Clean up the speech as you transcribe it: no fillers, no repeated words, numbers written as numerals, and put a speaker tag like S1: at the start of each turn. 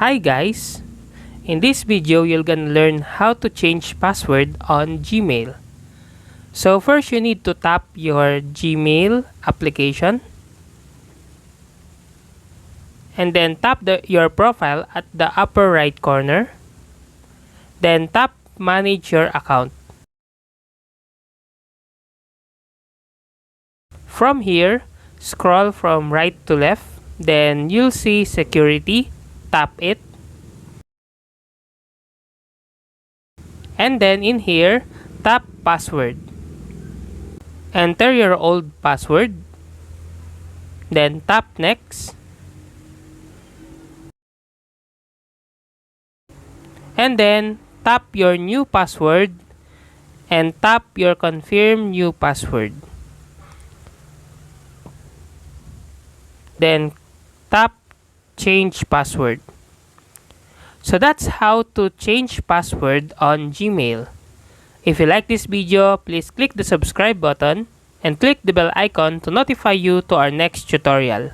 S1: Hi guys! In this video, you're gonna learn how to change password on Gmail. So first, you need to tap your Gmail application and then tap your profile at the upper right corner. Then tap manage your account. From here, scroll from right to left. Then you'll see security. Tap it. And then in here, tap password. Enter your old password. Then tap next. And then tap your new password and tap your confirm new password. Then tap change password. So that's how to change password on Gmail. If you like this video, please click the subscribe button and click the bell icon to notify you to our next tutorial.